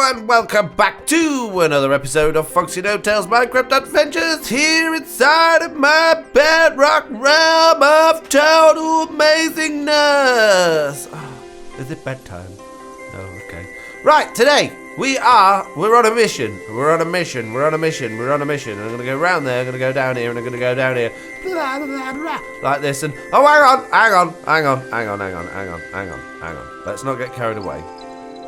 and welcome back to another episode of FoxyNoTail's Minecraft Adventures here inside of my Bedrock realm of total amazingness. Oh, is it bedtime? Oh, okay. Right, today we're on a mission. We're on a mission. I'm gonna go around there, I'm gonna go down here, and I'm gonna go down here. Blah, blah, blah, like this, and oh, hang on. Let's not get carried away.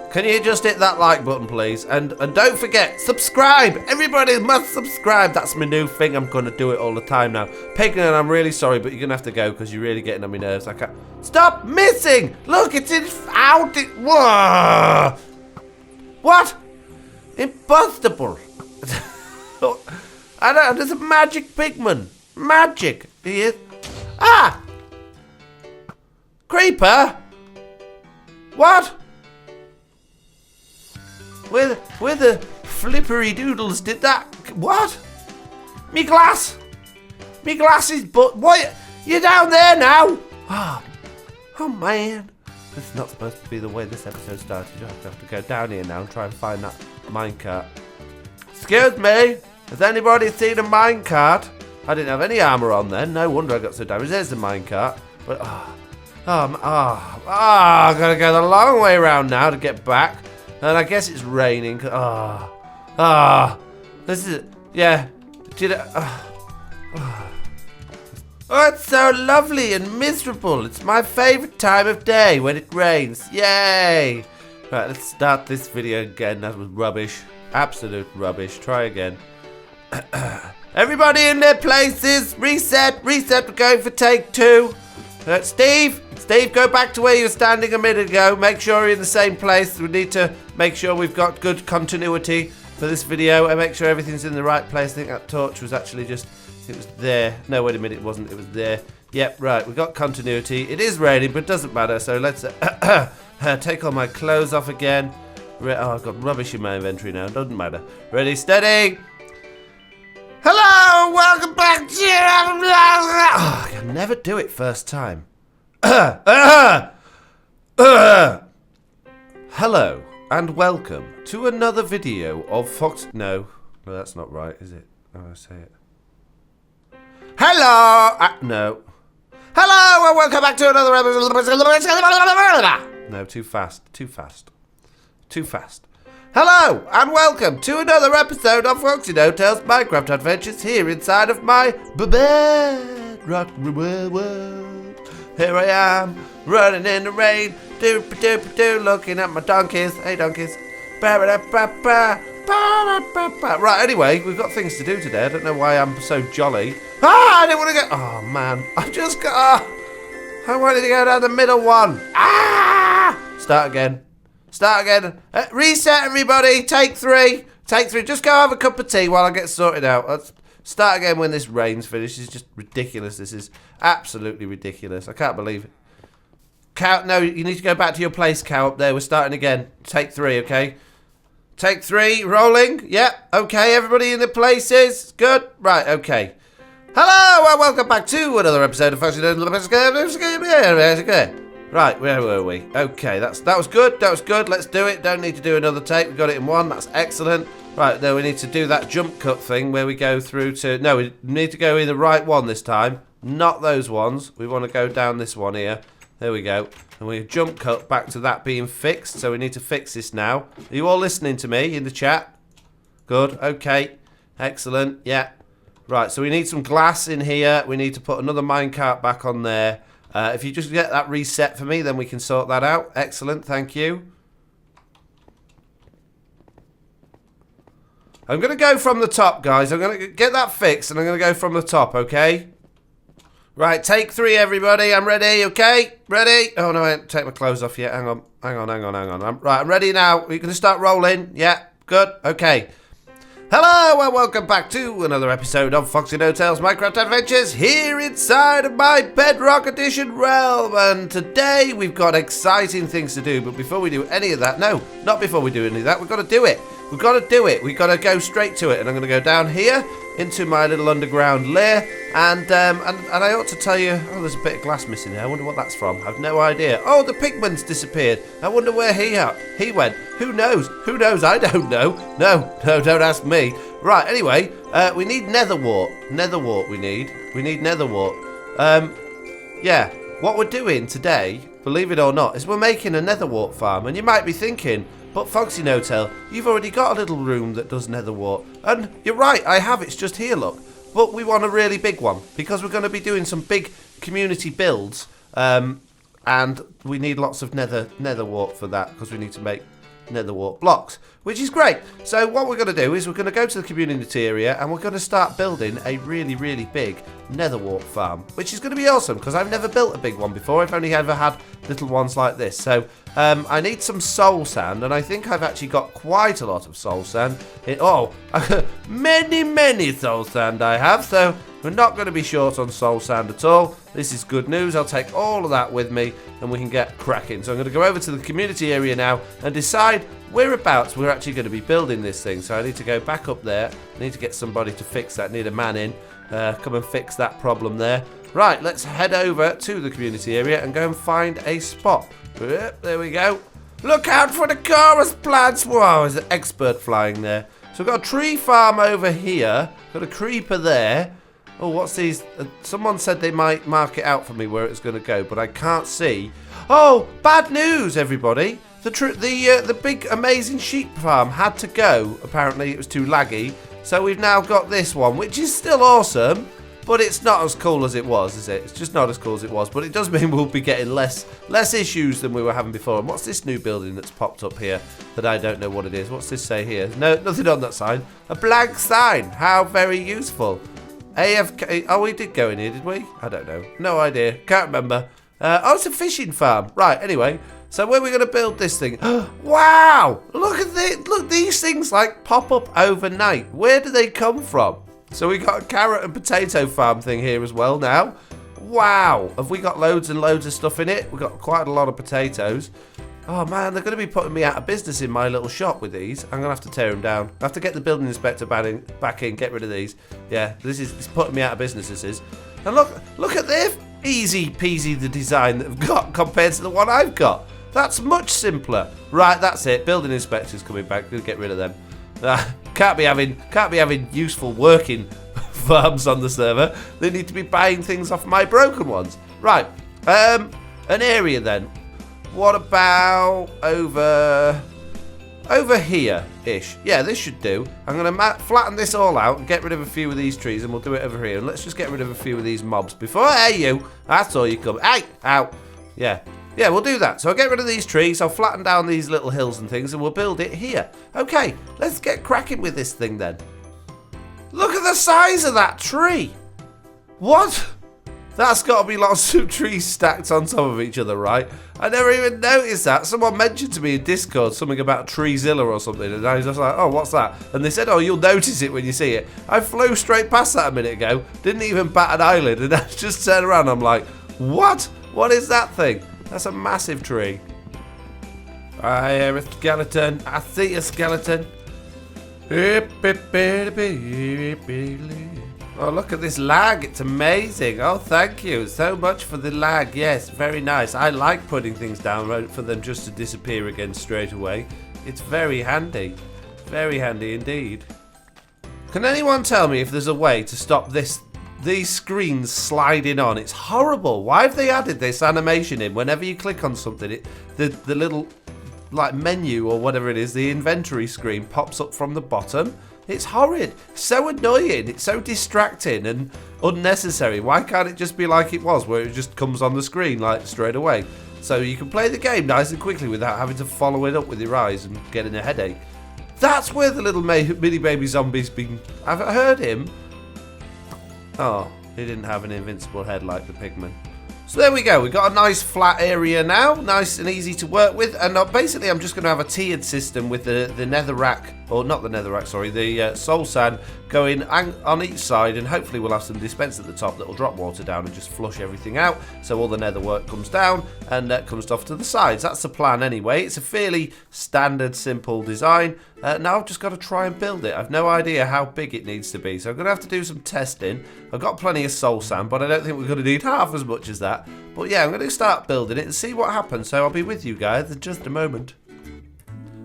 Can you just hit that like button, please? And don't forget, subscribe. Everybody must subscribe. That's my new thing. I'm gonna do it all the time now. Pagan, I'm really sorry, but you're gonna have to go because you're really getting on my nerves. I can't stop missing. Look, it's out. Whoa. What? Impossible. I don't. There's a magic pigman. Magic. He is. Ah. Creeper. What? Where the flippery doodles did that? What? Me glass is but what? You're down there now? Oh man. This is not supposed to be the way this episode started. You have to go down here now and try and find that minecart. Excuse me? Has anybody seen a minecart? I didn't have any armor on then. No wonder I got so damaged. There's the minecart. But I gotta go the long way around now to get back. And I guess it's raining. This is, yeah. Oh, it's so lovely and miserable. It's my favorite time of day when it rains. Yay! Right, let's start this video again. That was rubbish. Absolute rubbish. Try again. Everybody in their places. Reset. We're going for take 2. Steve, go back to where you were standing a minute ago. Make sure you're in the same place. We need to make sure we've got good continuity for this video and make sure everything's in the right place. I think that torch was actually just, it was there. No, wait a minute, it wasn't. It was there. Yep, right, we've got continuity. It is raining, but it doesn't matter. So let's take all my clothes off again. Oh, I've got rubbish in my inventory now. Doesn't matter. Ready, steady. Hello, welcome back to... Oh, I can never do it first time. Hello, and welcome to another video of Fox... No, that's not right, is it? Oh, I say it. Hello! No. Hello, and welcome back to another episode... No, too fast. Hello, and welcome to another episode of FoxyNoTail's Minecraft Adventures here inside of my Bedrock world. Here I am, running in the rain, looking at my donkeys. Hey, donkeys. Right, anyway, we've got things to do today. I don't know why I'm so jolly. I didn't want to go. Oh, man. I've just got... I wanted to go down the middle one. Start again. Reset, everybody. Take 3. Just go have a cup of tea while I get sorted out. Let's start again when this rain's finished. It's just ridiculous. This is absolutely ridiculous. I can't believe it. Cow, no, you need to go back to your place, Cow, up there. We're starting again. Take 3, okay? Take 3, rolling. Yep, okay, everybody in the places. Good. Right, okay. Hello, and welcome back to another episode of FoxyNoTail. Right, where were we? Okay, that was good. Let's do it. Don't need to do another take. We got it in one. That's excellent. Right, now we need to do that jump cut thing where we go through to... No, we need to go in the right one this time. Not those ones. We want to go down this one here. There we go. And we jump cut back to that being fixed. So we need to fix this now. Are you all listening to me in the chat? Good. Okay. Excellent. Yeah. Right, so we need some glass in here. We need to put another minecart back on there. If you just get that reset for me, then we can sort that out. Excellent, thank you. I'm going to go from the top, guys. I'm going to get that fixed, and I'm going to go from the top, okay? Right, take 3, everybody. I'm ready, okay? Ready? Oh, no, I didn't take my clothes off yet. Hang on. I'm ready now. We're going to start rolling. Yeah, good, okay. Hello and welcome back to another episode of FoxyNoTail's Minecraft Adventures here inside of my Bedrock Edition realm. And today we've got exciting things to do, but before we do any of that, no, not before we do any of that, we've got to do it. We've got to go straight to it. And I'm going to go down here into my little underground lair. And I ought to tell you, oh, there's a bit of glass missing there. I wonder what that's from. I've no idea. Oh, the pigman's disappeared. I wonder where he went. Who knows? Who knows? I don't know. No, don't ask me. Right, anyway, we need nether wart. Nether wart we need. We need nether wart. Yeah, what we're doing today, believe it or not, is we're making a nether wart farm. And you might be thinking, but FoxyNoTail, you've already got a little room that does nether wart. And you're right, I have. It's just here, look. But we want a really big one because we're going to be doing some big community builds, and we need lots of nether wart for that because we need to make nether wart blocks, which is great. So what we're going to do is we're going to go to the community area and we're going to start building a really, really big nether wart farm, which is going to be awesome because I've never built a big one before. I've only ever had little ones like this. So I need some soul sand, and I think I've actually got quite a lot of soul sand. Many soul sand I have, so we're not going to be short on soul sand at all. This is good news. I'll take all of that with me and we can get cracking. So I'm going to go over to the community area now and decide whereabouts we're actually going to be building this thing. So I need to go back up there. I need to get somebody to fix that. I need a man in. Come and fix that problem there. Right, let's head over to the community area and go and find a spot. There we go. Look out for the chorus plants. Wow, there's an expert flying there. So we've got a tree farm over here. Got a creeper there. Oh, what's these? Someone said they might mark it out for me where it's going to go, but I can't see. Oh, bad news, everybody. The big, amazing sheep farm had to go. Apparently, it was too laggy. So we've now got this one, which is still awesome, but it's not as cool as it was, is it? It's just not as cool as it was, but it does mean we'll be getting less issues than we were having before. And what's this new building that's popped up here that I don't know what it is? What's this say here? No, nothing on that sign. A blank sign. How very useful. AFK. Oh, we did go in here, did we? I don't know. No idea. Can't remember. Oh, it's a fishing farm. Right, anyway. So where are we going to build this thing? Wow! Look at this. Look, these things like pop up overnight. Where do they come from? So we got a carrot and potato farm thing here as well now. Wow! Have we got loads and loads of stuff in it? We've got quite a lot of potatoes. Oh man, they're going to be putting me out of business in my little shop with these. I'm going to have to tear them down. I have to get the building inspector back in, get rid of these. Yeah, it's putting me out of business, this is. And look at this. Easy peasy the design that I've got compared to the one I've got. That's much simpler. Right, that's it. Building inspector's coming back. Gonna get rid of them. Can't be having useful working farms on the server. They need to be buying things off my broken ones. Right. An area then. What about over here-ish? Yeah, this should do. I'm going to flatten this all out and get rid of a few of these trees, and we'll do it over here. And let's just get rid of a few of these mobs before... Hey, you! That's all you come... Hey! Ow! Yeah. Yeah, we'll do that. So I'll get rid of these trees, I'll flatten down these little hills and things, and we'll build it here. Okay, let's get cracking with this thing then. Look at the size of that tree! What? That's got to be lots of trees stacked on top of each other, right? I never even noticed that. Someone mentioned to me in Discord something about Treezilla or something, and I was just like, oh, what's that? And they said, oh, you'll notice it when you see it. I flew straight past that a minute ago, didn't even bat an eyelid, and I just turned around, I'm like, what? What is that thing? That's a massive tree. I hear a skeleton. I see a skeleton. Oh, look at this lag. It's amazing. Oh, thank you so much for the lag. Yes, very nice. I like putting things down for them just to disappear again straight away. It's very handy. Very handy indeed. Can anyone tell me if there's a way to stop these screens sliding on? It's horrible. Why have they added this animation in? Whenever you click on something, the little like menu or whatever it is, the inventory screen pops up from the bottom. It's horrid. So annoying. It's so distracting and unnecessary. Why can't it just be like it was, where it just comes on the screen like straight away? So you can play the game nice and quickly without having to follow it up with your eyes and getting a headache. That's where the little mini baby zombie's been. I've heard him. Oh, he didn't have an invincible head like the pigman. So there we go. We've got a nice flat area now. Nice and easy to work with. And basically, I'm just going to have a tiered system with the nether rack. Or not the nether rack, sorry. The soul sand going on each side, and hopefully we'll have some dispenser at the top that will drop water down and just flush everything out, so all the nether wart comes down and comes off to the sides. That's the plan anyway. It's a fairly standard, simple design. Now I've just got to try and build it. I've no idea how big it needs to be, so I'm going to have to do some testing. I've got plenty of soul sand, but I don't think we're going to need half as much as that. But yeah, I'm going to start building it and see what happens, so I'll be with you guys in just a moment.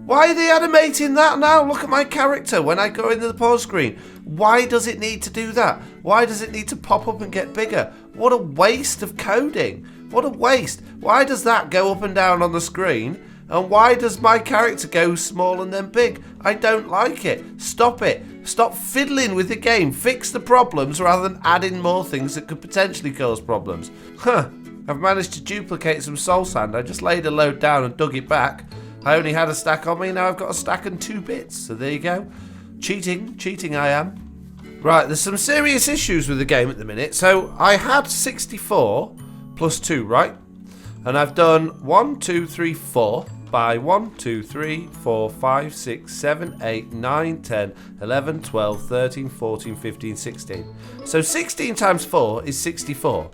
Why are they animating that now? Look at my character when I go into the pause screen. Why does it need to do that? Why does it need to pop up and get bigger? What a waste of coding. What a waste. Why does that go up and down on the screen? And why does my character go small and then big? I don't like it. Stop it. Stop fiddling with the game. Fix the problems rather than adding more things that could potentially cause problems. Huh. I've managed to duplicate some soul sand. I just laid a load down and dug it back. I only had a stack on me, now I've got a stack and 2 bits. So there you go. Cheating I am. Right, there's some serious issues with the game at the minute. So I had 64 plus 2, right? And I've done 1, 2, 3, 4 by 1, 2, 3, 4, 5, 6, 7, 8, 9, 10, 11, 12, 13, 14, 15, 16. So 16 times 4 is 64.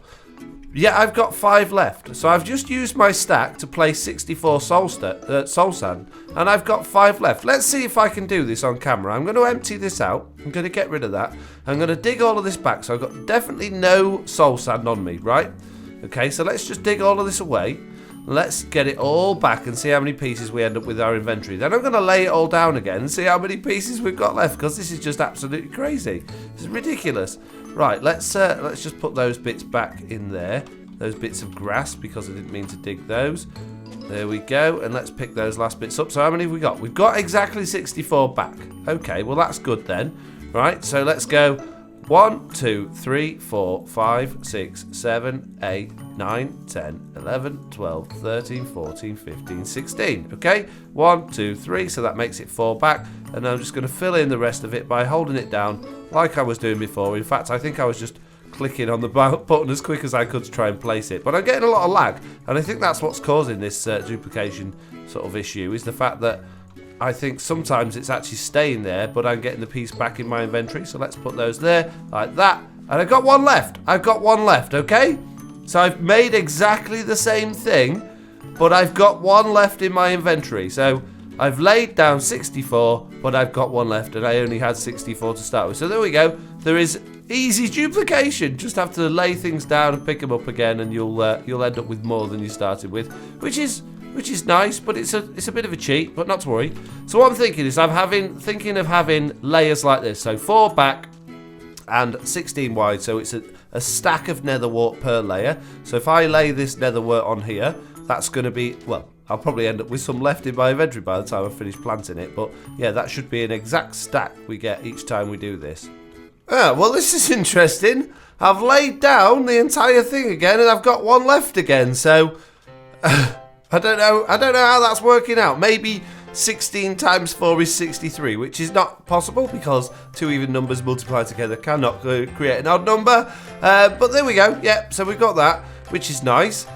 Yeah, I've got 5 left, so I've just used my stack to place 64 soul sand, and I've got 5 left. Let's see if I can do this on camera. I'm going to empty this out. I'm going to get rid of that. I'm going to dig all of this back, so I've got definitely no soul sand on me, right? Okay, so let's just dig all of this away. Let's get it all back and see how many pieces we end up with our inventory. Then I'm going to lay it all down again and see how many pieces we've got left, because this is just absolutely crazy. This is ridiculous. Right, let's just put those bits back in there. Those bits of grass, because I didn't mean to dig those. There we go. And let's pick those last bits up. So how many have we got? We've got exactly 64 back. Okay, well that's good then. Right, so let's go 1, 2, 3, 4, 5, 6, 7, 8, 9, 10, 11, 12, 13, 14, 15, 16. Okay, 1, 2, 3, so that makes it 4 back. And I'm just going to fill in the rest of it by holding it down like I was doing before. In fact, I think I was just clicking on the button as quick as I could to try and place it. But I'm getting a lot of lag, and I think that's what's causing this duplication sort of issue, is the fact that I think sometimes it's actually staying there, but I'm getting the piece back in my inventory. So let's put those there, like that. And I've got 1 left. I've got 1 left, okay? So I've made exactly the same thing, but I've got 1 left in my inventory. So I've laid down 64, but I've got 1 left, and I only had 64 to start with. So there we go. There is easy duplication. Just have to lay things down and pick them up again, and you'll end up with more than you started with, which is nice, but it's a bit of a cheat, but not to worry. So what I'm thinking is thinking of having layers like this. So 4 back and 16 wide. So it's a stack of nether wart per layer. So if I lay this nether wart on here, that's going to be, well, I'll probably end up with some left in my inventory by the time I finish planting it. But yeah, that should be an exact stack we get each time we do this. Ah, well, this is interesting. I've laid down the entire thing again, and I've got 1 left again. So I don't know how that's working out. Maybe 16 times 4 is 63, which is not possible because 2 even numbers multiplied together cannot create an odd number. But there we go. Yeah, so we've got that, which is nice.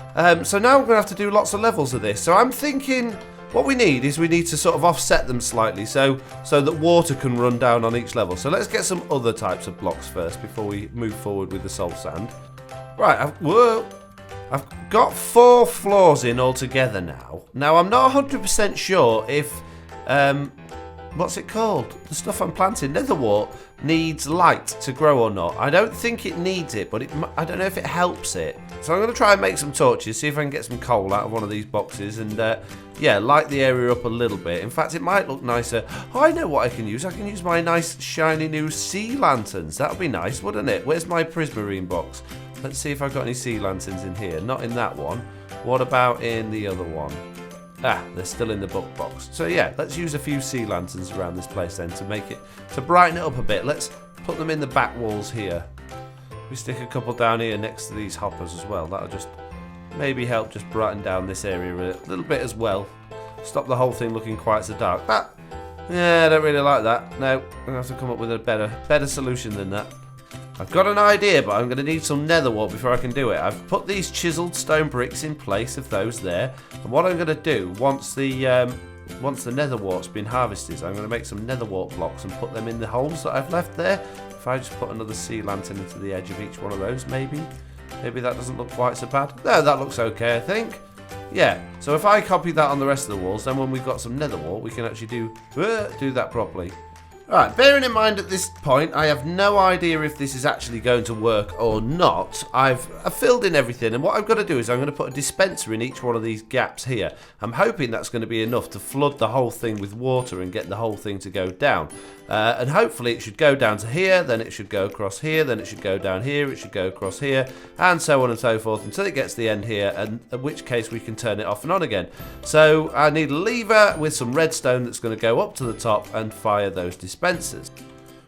So now we're going to have to do lots of levels of this. So I'm thinking what we need to sort of offset them slightly so that water can run down on each level. So let's get some other types of blocks first before we move forward with the soul sand. Right, I've got 4 floors in altogether now. Now, I'm not 100% sure if, what's it called? The stuff I'm planting, nether wart, needs light to grow or not. I don't think it needs it, but I don't know if it helps it. So I'm going to try and make some torches, see if I can get some coal out of one of these boxes and, yeah, light the area up a little bit. In fact, it might look nicer. Oh, I know what I can use. I can use my nice, shiny new sea lanterns. That would be nice, wouldn't it? Where's my prismarine box? Let's see if I've got any sea lanterns in here. Not in that one. What about in the other one? Ah, they're still in the book box. So yeah, let's use a few sea lanterns around this place then to brighten it up a bit. Let's put them in the back walls here. We stick a couple down here next to these hoppers as well. That'll just maybe help just brighten down this area a little bit as well. Stop the whole thing looking quite so dark. Yeah, I don't really like that. No, I'm going to have to come up with a better solution than that. I've got an idea, but I'm going to need some nether wart before I can do it. I've put these chiseled stone bricks in place of those there. And what I'm going to do, once the once the nether wart's been harvested, I'm going to make some nether wart blocks and put them in the holes that I've left there. If I just put another sea lantern into the edge of each one of those, maybe that doesn't look quite so bad. No, that looks okay, I think. Yeah, so if I copy that on the rest of the walls, then when we've got some nether wart, we can actually do that properly. Alright, bearing in mind at this point, I have no idea if this is actually going to work or not. I've filled in everything, and what I've got to do is I'm going to put a dispenser in each one of these gaps here. I'm hoping that's going to be enough to flood the whole thing with water and get the whole thing to go down. And hopefully it should go down to here, then it should go across here, then it should go down here, it should go across here, and so on and so forth until it gets to the end here, and in which case we can turn it off and on again. So I need a lever with some redstone that's going to go up to the top and fire those dispensers.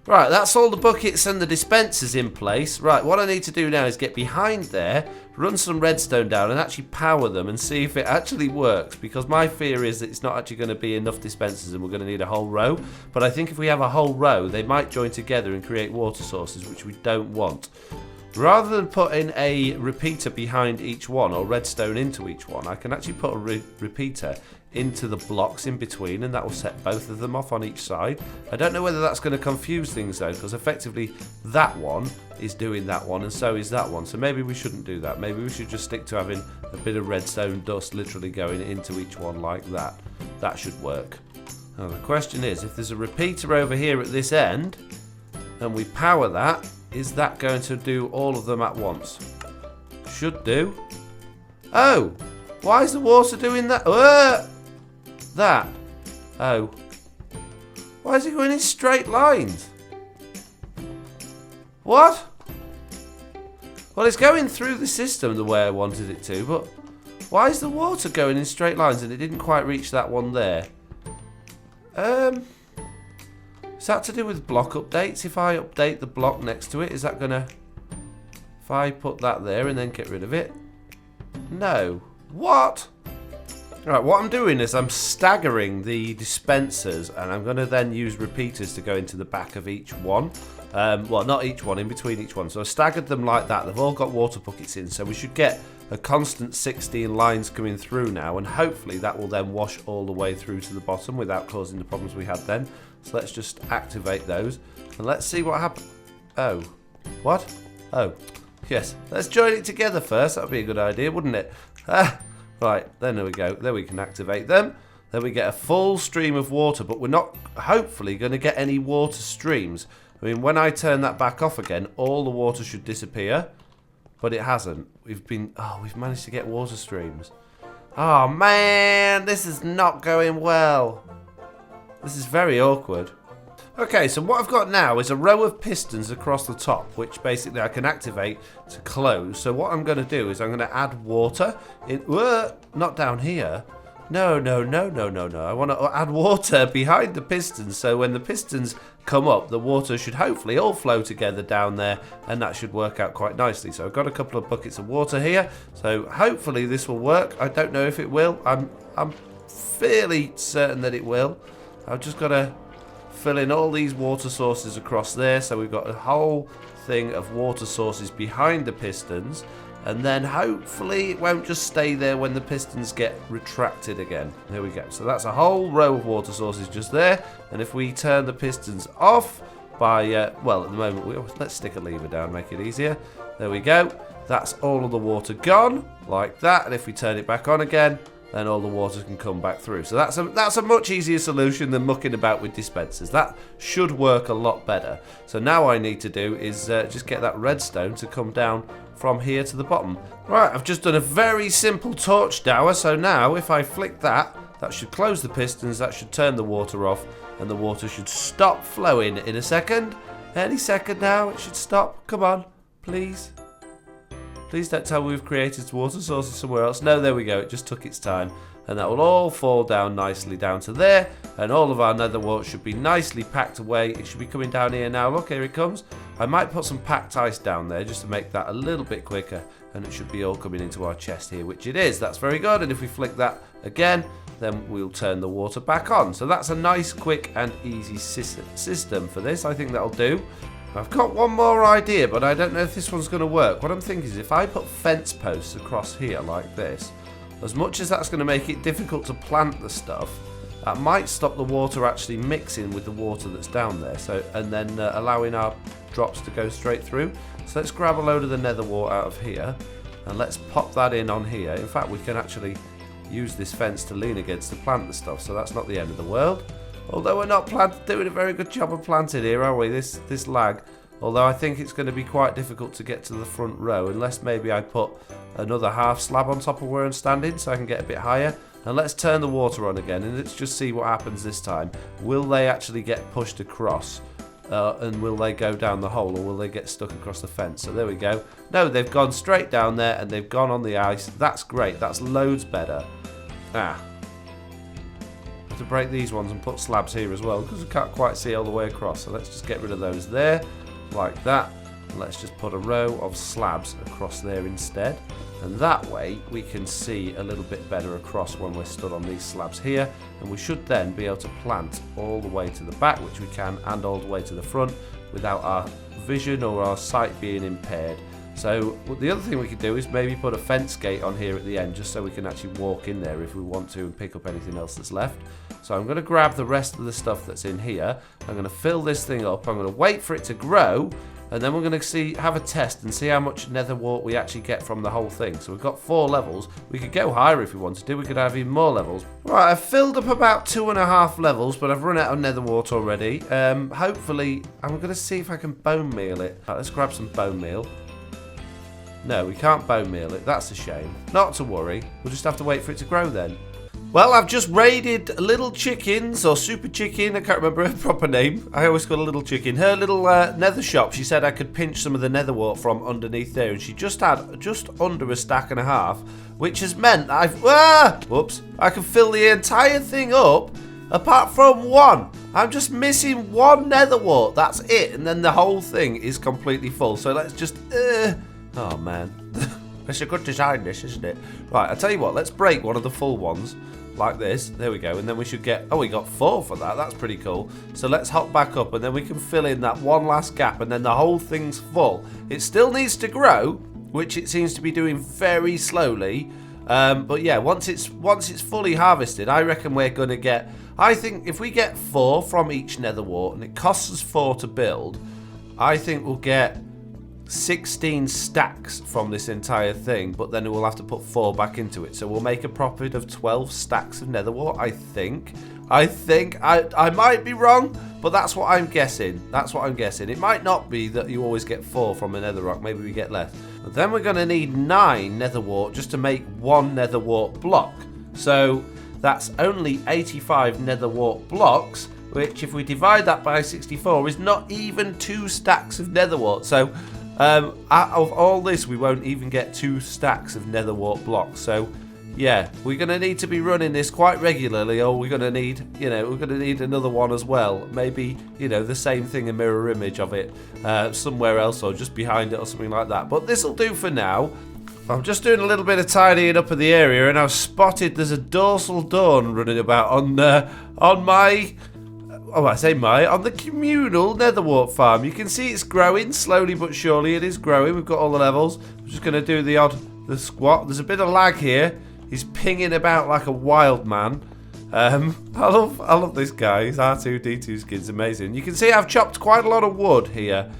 Right, that's all the buckets and the dispensers in place. Right, what I need to do now is get behind there, run some redstone down and actually power them and see if it actually works, because my fear is that it's not actually going to be enough dispensers and we're going to need a whole row. But I think if we have a whole row, they might join together and create water sources, which we don't want. Rather than putting a repeater behind each one or redstone into each one, I can actually put a repeater into the blocks in between, and that will set both of them off on each side. I don't know whether that's going to confuse things though, because effectively that one is doing that one and so is that one, so maybe we shouldn't do that. Maybe we should just stick to having a bit of redstone dust literally going into each one like that. That should work. Now the question is, if there's a repeater over here at this end and we power that, is that going to do all of them at once? Should do. Oh, why is the water doing that? That. Oh. Why is it going in straight lines? What? Well, it's going through the system the way I wanted it to, but why is the water going in straight lines and it didn't quite reach that one there? Is that to do with block updates? If I update the block next to it, is that gonna... If I put that there and then get rid of it? No. What? Right, what I'm doing is I'm staggering the dispensers, and I'm going to then use repeaters to go into the back of each one. Well, not each one, in between each one. So I staggered them like that. They've all got water buckets in, so we should get a constant 16 lines coming through now, and hopefully that will then wash all the way through to the bottom without causing the problems we had then. So let's just activate those, and let's see what happens. Oh. What? Oh. Yes. Let's join it together first. That would be a good idea, wouldn't it? Right, then there we go. There we can activate them. Then we get a full stream of water, but we're not hopefully going to get any water streams. I mean, when I turn that back off again, all the water should disappear, but it hasn't. We've managed to get water streams. Oh man, this is not going well. This is very awkward. Okay, so what I've got now is a row of pistons across the top, which basically I can activate to close. So what I'm going to do is I'm going to add water in. Not down here. No. I want to add water behind the pistons, so when the pistons come up, the water should hopefully all flow together down there, and that should work out quite nicely. So I've got a couple of buckets of water here, so hopefully this will work. I don't know if it will. I'm fairly certain that it will. I've just got to fill in all these water sources across there, so we've got a whole thing of water sources behind the pistons, and then hopefully it won't just stay there when the pistons get retracted again. There we go. So that's a whole row of water sources just there, and if we turn the pistons off by well, at the moment let's stick a lever down, make it easier. There we go. That's all of the water gone like that, and if we turn it back on again, then all the water can come back through. So that's a much easier solution than mucking about with dispensers. That should work a lot better. So now all I need to do is just get that redstone to come down from here to the bottom. Right, I've just done a very simple torch dower. So now if I flick that, that should close the pistons, that should turn the water off, and the water should stop flowing in a second. Any second now, it should stop. Come on, please. Please don't tell me we've created water sources somewhere else. No, there we go. It just took its time. And that will all fall down nicely down to there. And all of our nether wart should be nicely packed away. It should be coming down here now. Look, here it comes. I might put some packed ice down there just to make that a little bit quicker. And it should be all coming into our chest here, which it is. That's very good. And if we flick that again, then we'll turn the water back on. So that's a nice, quick and easy system for this. I think that'll do. I've got one more idea, but I don't know if this one's going to work. What I'm thinking is if I put fence posts across here like this, as much as that's going to make it difficult to plant the stuff, That might stop the water actually mixing with the water that's down there, so and then allowing our drops to go straight through. So let's grab a load of the nether wart out of here, and let's pop that in on here. In fact, we can actually use this fence to lean against to plant the stuff, so that's not the end of the world. Although we're not doing a very good job of planting here, are we? This lag. Although I think it's going to be quite difficult to get to the front row, unless maybe I put another half slab on top of where I'm standing so I can get a bit higher. And let's turn the water on again, and let's just see what happens this time. Will they actually get pushed across? And will they go down the hole, or will they get stuck across the fence? So there we go. No, they've gone straight down there, and they've gone on the ice. That's great. That's loads better. I have to break these ones and put slabs here as well, because we can't quite see all the way across. So let's just get rid of those there, like that. And let's just put a row of slabs across there instead. And that way we can see a little bit better across when we're stood on these slabs here, and we should then be able to plant all the way to the back, which we can, and all the way to the front without our vision or our sight being impaired. So the other thing we could do is maybe put a fence gate on here at the end, just so we can actually walk in there if we want to and pick up anything else that's left. So I'm going to grab the rest of the stuff that's in here. I'm going to fill this thing up. I'm going to wait for it to grow, and then we're going to have a test and see how much nether wart we actually get from the whole thing. So we've got 4 levels. We could go higher if we wanted to. We could have even more levels. Right, I've filled up about 2.5 levels, but I've run out of nether wart already. Hopefully, I'm going to see if I can bone meal it. Right, let's grab some bone meal. No, we can't bone meal it. That's a shame. Not to worry. We'll just have to wait for it to grow then. Well, I've just raided Little Chickens, or Super Chicken, I can't remember her proper name. I always call her Little Chicken. Her little nether shop, she said I could pinch some of the nether wart from underneath there, and she just had just under a stack and a half, which has meant that I can fill the entire thing up, apart from one. I'm just missing 1 nether wart, that's it, and then the whole thing is completely full. So let's just, oh man. It's a good design, this, isn't it? Right, I'll tell you what, let's break one of the full ones. Like this, there we go, and then we should get, we got 4 for that, that's pretty cool. So let's hop back up, and then we can fill in that one last gap, and then the whole thing's full. It still needs to grow, which it seems to be doing very slowly, but yeah, once it's fully harvested, I reckon we're going to get, I think if we get 4 from each nether wart, and it costs us 4 to build, I think we'll get 16 stacks from this entire thing, but then we'll have to put 4 back into it, so we'll make a profit of 12 stacks of nether wart. I think I might be wrong, but that's what I'm guessing. It might not be that you always get 4 from a nether rock, maybe we get less. But then we're going to need 9 nether wart just to make 1 nether wart block, so that's only 85 nether wart blocks, which if we divide that by 64 is not even 2 stacks of nether wart. So out of all this, we won't even get 2 stacks of nether wart blocks. So yeah, we're going to need to be running this quite regularly, or we're going to need, another one as well. Maybe, the same thing, a mirror image of it somewhere else, or just behind it or something like that. But this will do for now. I'm just doing a little bit of tidying up of the area, and I've spotted there's a dorsal dawn running about on my... on the communal nether wart farm. You can see it's growing slowly but surely. It is growing. We've got all the levels. I'm just going to do the squat. There's a bit of lag here. He's pinging about like a wild man. I love this guy. His R2D2 skin's amazing. You can see I've chopped quite a lot of wood here.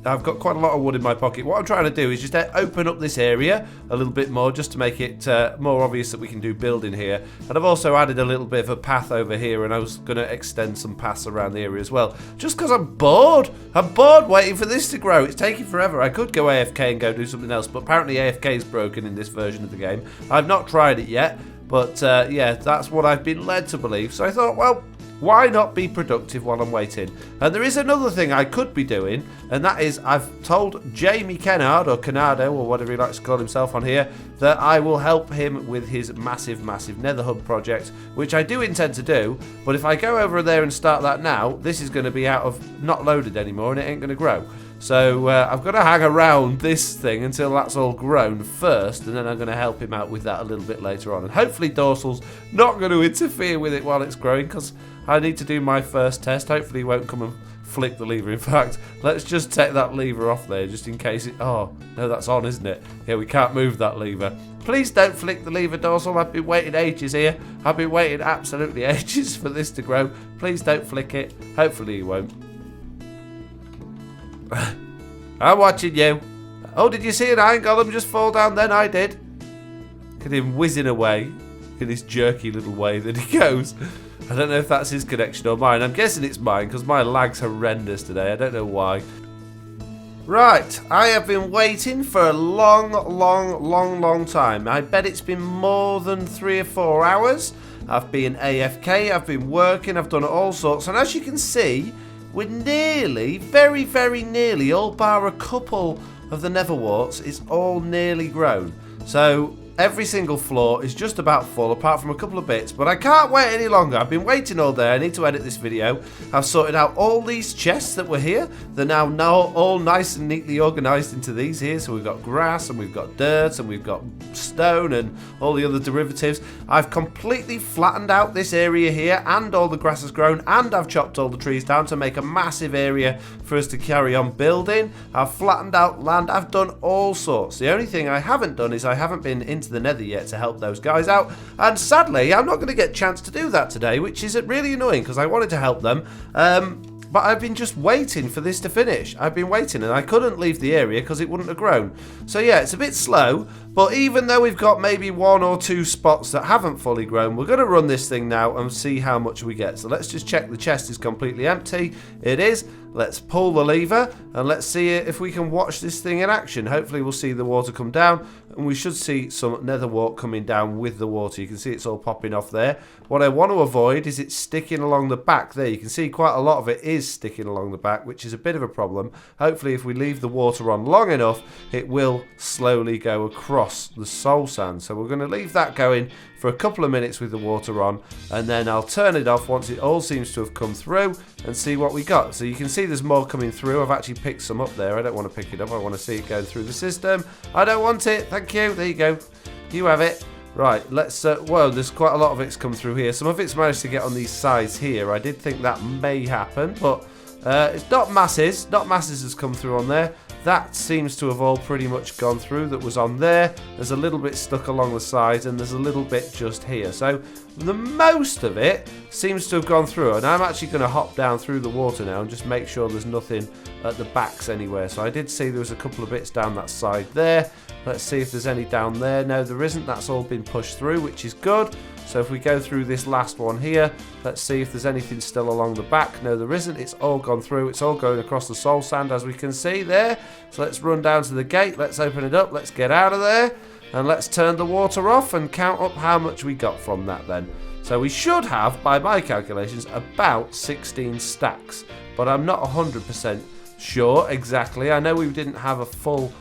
I've got quite a lot of wood in my pocket. What I'm trying to do is just open up this area a little bit more, just to make it more obvious that we can do building here. And I've also added a little bit of a path over here, and I was going to extend some paths around the area as well, just because I'm bored. I'm bored waiting for this to grow. It's taking forever. I could go AFK and go do something else, but apparently AFK is broken in this version of the game. I've not tried it yet, but yeah, that's what I've been led to believe. So I thought, well, why not be productive while I'm waiting? And there is another thing I could be doing, and that is I've told Jamie Kennard, or Canardo, or whatever he likes to call himself on here, that I will help him with his massive nether hub project, which I do intend to do. But if I go over there and start that now, this is going to be not loaded anymore, and it ain't going to grow. So I've got to hang around this thing until that's all grown first, and then I'm going to help him out with that a little bit later on. And hopefully Dorsal's not going to interfere with it while it's growing, because I need to do my first test. Hopefully he won't come and flick the lever. In fact, let's just take that lever off there just in case it... Oh, no, that's on, isn't it? Yeah, we can't move that lever. Please don't flick the lever, Dorsal. I've been waiting ages here. I've been waiting absolutely ages for this to grow. Please don't flick it. Hopefully you won't. I'm watching you. Oh, did you see an iron golem just fall down then? I did. Look at him whizzing away in this jerky little way that he goes. I don't know if that's his connection or mine. I'm guessing it's mine because my lag's horrendous today. I don't know why. Right, I have been waiting for a long time. I bet it's been more than 3 or 4 hours. I've been AFK, I've been working, I've done all sorts. And as you can see, we're nearly, very nearly, all bar a couple of the nether warts, is all nearly grown. So every single floor is just about full, apart from a couple of bits. But I can't wait any longer. I've been waiting all day. I need to edit this video. I've sorted out all these chests that were here. They're now all nice and neatly organised into these here. So we've got grass, and we've got dirt, and we've got stone, and all the other derivatives. I've completely flattened out this area here, and all the grass has grown, and I've chopped all the trees down to make a massive area for us to carry on building. I've flattened out land. I've done all sorts. The only thing I haven't done is I haven't been into the nether yet to help those guys out, and sadly I'm not going to get a chance to do that today, which is really annoying because I wanted to help them, but I've been just waiting for this to finish. I've been waiting and I couldn't leave the area because it wouldn't have grown. So yeah, it's a bit slow, but even though we've got maybe 1 or 2 spots that haven't fully grown, we're going to run this thing now and see how much we get. So let's just check the chest is completely empty. It is. Let's pull the lever and let's see if we can watch this thing in action. Hopefully we'll see the water come down, and we should see some nether wart coming down with the water. You can see it's all popping off there. What I want to avoid is it sticking along the back there. You can see quite a lot of it is sticking along the back, which is a bit of a problem. Hopefully if we leave the water on long enough, it will slowly go across the soul sand. So we're going to leave that going for a couple of minutes with the water on, and then I'll turn it off once it all seems to have come through and see what we got. So you can see there's more coming through. I've actually picked some up there. I don't want to pick it up. I want to see it going through the system. I don't want it. Thank you. There you go. You have it. Right, let's, whoa, there's quite a lot of it's come through here. Some of it's managed to get on these sides here. I did think that may happen, but it's not masses. Not masses has come through on there. That seems to have all pretty much gone through that was on there. There's a little bit stuck along the sides, and there's a little bit just here. So the most of it seems to have gone through, and I'm actually going to hop down through the water now and just make sure there's nothing at the backs anywhere. So I did see there was a couple of bits down that side there. Let's see if there's any down there. No, there isn't. That's all been pushed through, which is good. So if we go through this last one here, let's see if there's anything still along the back. No, there isn't. It's all gone through. It's all going across the soul sand, as we can see there. So let's run down to the gate. Let's open it up. Let's get out of there. And let's turn the water off and count up how much we got from that then. So we should have, by my calculations, about 16 stacks. But I'm not 100% sure exactly. I know we didn't have a full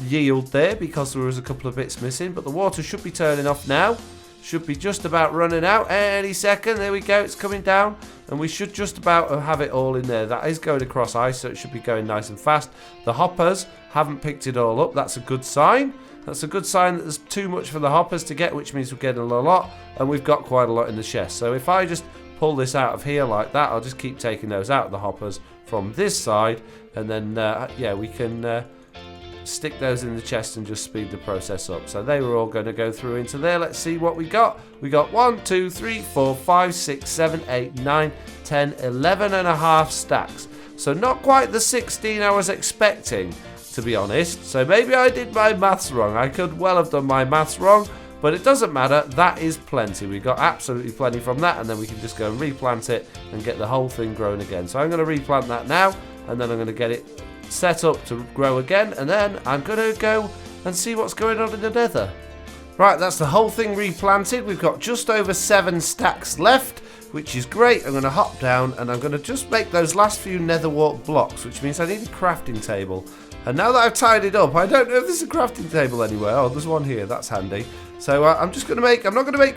yield there because there was a couple of bits missing. But the water should be turning off now. Should be just about running out any second. There we go, it's coming down, and we should just about have it all in there. That is going across ice, so it should be going nice and fast. The hoppers haven't picked it all up. That's a good sign. That's a good sign that there's too much for the hoppers to get, which means we're getting a lot, and we've got quite a lot in the chest. So if I just pull this out of here like that, I'll just keep taking those out of the hoppers from this side, and then yeah, we can stick those in the chest and just speed the process up. So they were all going to go through into there. Let's see what we got. We got 1, 2, 3, 4, 5, 6, 7, 8, 9, 10, 11 and a half stacks. So not quite the 16 I was expecting, to be honest. So maybe I did my maths wrong. I could well have done my maths wrong, but it doesn't matter. That is plenty. We got absolutely plenty from that, and then we can just go and replant it and get the whole thing grown again. So I'm going to replant that now, and then I'm going to get it set up to grow again, and then I'm going to go and see what's going on in the nether. Right, that's the whole thing replanted. We've got just over 7 stacks left, which is great. I'm going to hop down and I'm going to just make those last few nether wart blocks, which means I need a crafting table. And now that I've tied it up, I don't know if there's a crafting table anywhere. Oh, there's one here. That's handy. So I'm just going to make, I'm not going to make,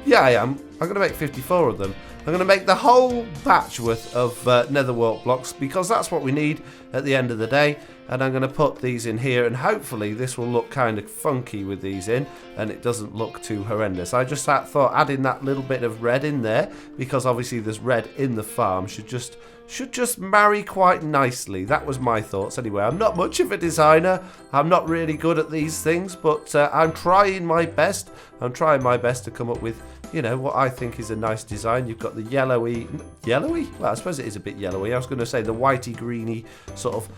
yeah, I am. I'm going to make 54 of them. I'm going to make the whole batch worth of nether wart blocks because that's what we need at the end of the day. and I'm going to put these in here, and hopefully this will look kind of funky with these in, and it doesn't look too horrendous. I just thought adding that little bit of red in there, because obviously there's red in the farm, should just marry quite nicely. That was my thoughts anyway. I'm not much of a designer. I'm not really good at these things, but I'm trying my best. I'm trying my best to come up with, you know, what I think is a nice design. You've got the yellowy? Well, I suppose it is a bit yellowy. I was going to say the whitey greeny sort of,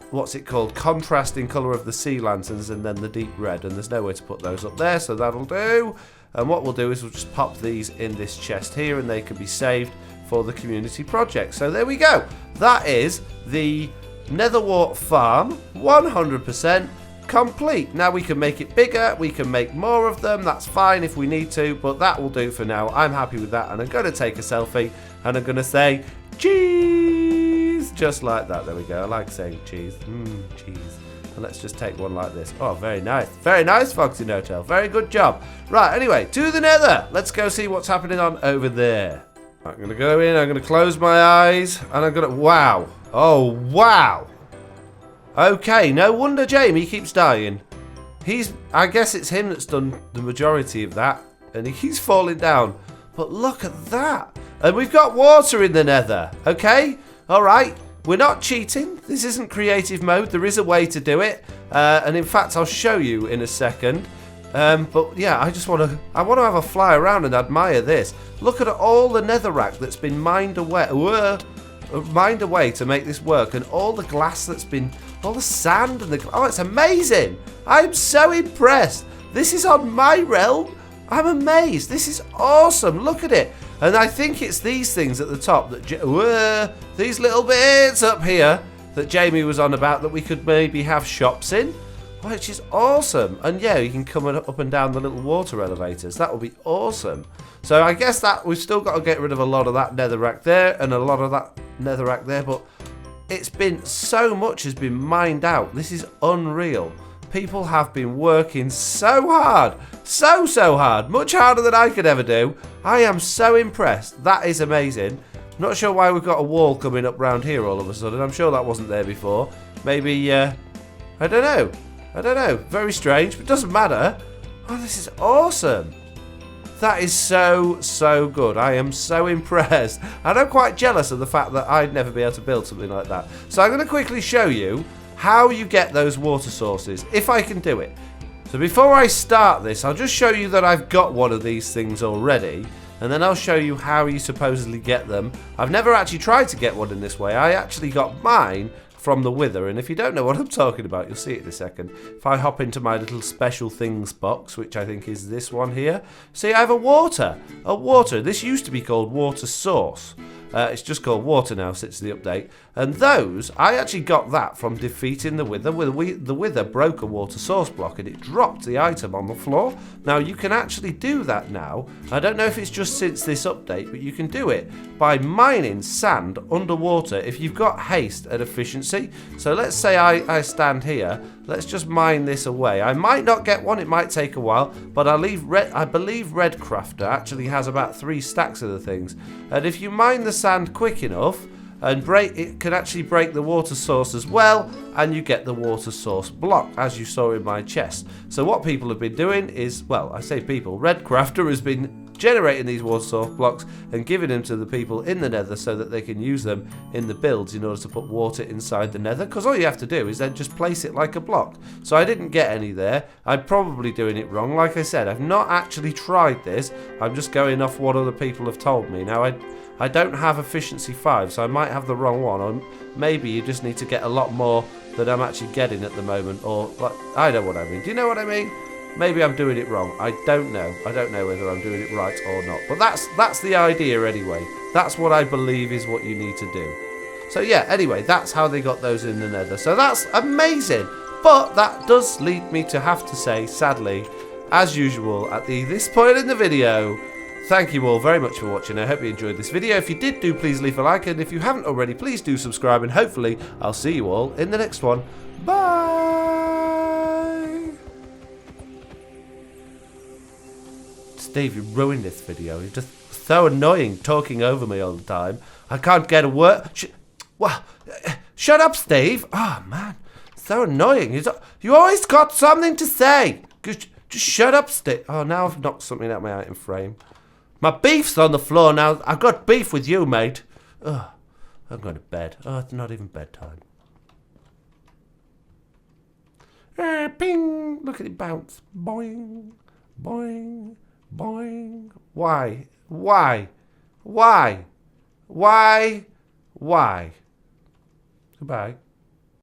what's it called, contrasting colour of the sea lanterns, and then the deep red, and there's no way to put those up there, so that'll do. And what we'll do is we'll just pop these in this chest here, and they can be saved for the community project. So there we go. That is the Nether Wart farm, 100% complete. Now we can make it bigger, we can make more of them, that's fine if we need to, but that will do for now. I'm happy with that, and I'm going to take a selfie, and I'm going to say cheese, just like that. There we go. I like saying cheese. Cheese. And let's just take one like this. Oh, very nice. Very nice, FoxyNoTail. Very good job. Right, anyway, to the nether. Let's go see what's happening on over there. I'm going to go in, I'm going to close my eyes, and I'm going to... Wow. Oh, wow. Okay, no wonder Jamie keeps dying. I guess it's him that's done the majority of that, and he keeps falling down. But look at that. And we've got water in the nether, okay? All right. We're not cheating. This isn't creative mode. There is a way to do it. And in fact, I'll show you in a second. But yeah, I want to have a fly around and admire this. Look at all the netherrack that's been mined away to make this work, and all the glass that's been, all the sand and the, oh, it's amazing. I'm so impressed. This is on my realm. I'm amazed. This is awesome. Look at it. And I think it's these things at the top that, these little bits up here that Jamie was on about that we could maybe have shops in, which is awesome. And yeah, you can come up and down the little water elevators. That would be awesome. So I guess that we've still got to get rid of a lot of that netherrack there and a lot of that netherrack there, but it's been, so much has been mined out. This is unreal. People have been working so hard, so hard, much harder than I could ever do. I am so impressed. That is amazing. Not sure why we've got a wall coming up round here all of a sudden. I'm sure that wasn't there before. Maybe, I don't know. I don't know. Very strange, but it doesn't matter. Oh, this is awesome. That is so good. I am so impressed. And I'm quite jealous of the fact that I'd never be able to build something like that. So I'm going to quickly show you how you get those water sources, if I can do it. So before I start this, I'll just show you that I've got one of these things already, and then I'll show you how you supposedly get them. I've never actually tried to get one in this way. I actually got mine from the Wither, and if you don't know what I'm talking about, you'll see it in a second. If I hop into my little special things box, which I think is this one here, see, I have a water. This used to be called water source. It's just called water now since the update. And those, I actually got that from defeating the Wither. The Wither broke a water source block and it dropped the item on the floor. Now you can actually do that now. I don't know if it's just since this update, but you can do it by mining sand underwater if you've got haste and efficiency. So let's say I stand here. Let's just mine this away. I might not get one, it might take a while, but I believe Redcrafter actually has about 3 stacks of the things. And if you mine the sand quick enough, and it can actually break the water source as well, and you get the water source block, as you saw in my chest. So what people have been doing is, well, I say people, Redcrafter has been generating these water source blocks and giving them to the people in the nether so that they can use them in the builds in order to put water inside the nether, because all you have to do is then just place it like a block. So I didn't get any there. I'm probably doing it wrong. Like I said, I've not actually tried this. I'm just going off what other people have told me. Now I don't have efficiency 5, so I might have the wrong one, or maybe you just need to get a lot more than I'm actually getting at the moment, or like, I know what I mean. Do you know what I mean? Maybe I'm doing it wrong. I don't know. I don't know whether I'm doing it right or not. But that's the idea anyway. That's what I believe is what you need to do. So yeah, anyway, that's how they got those in the nether. So that's amazing. But that does lead me to have to say, sadly, as usual, at this point in the video, thank you all very much for watching. I hope you enjoyed this video. If you did, please leave a like. And if you haven't already, please do subscribe. And hopefully, I'll see you all in the next one. Bye! Steve, you ruined this video. You're just so annoying talking over me all the time. I can't get a word. Well, Shut up, Steve. Oh, man. So annoying. You always got something to say. Just shut up, Steve. Oh, now I've knocked something out my item frame. My beef's on the floor now. I've got beef with you, mate. Ugh. I'm going to bed. Oh, it's not even bedtime. Ping. Look at it bounce. Boing. Boing. Boing. Why? Why? Why? Why? Why? Goodbye.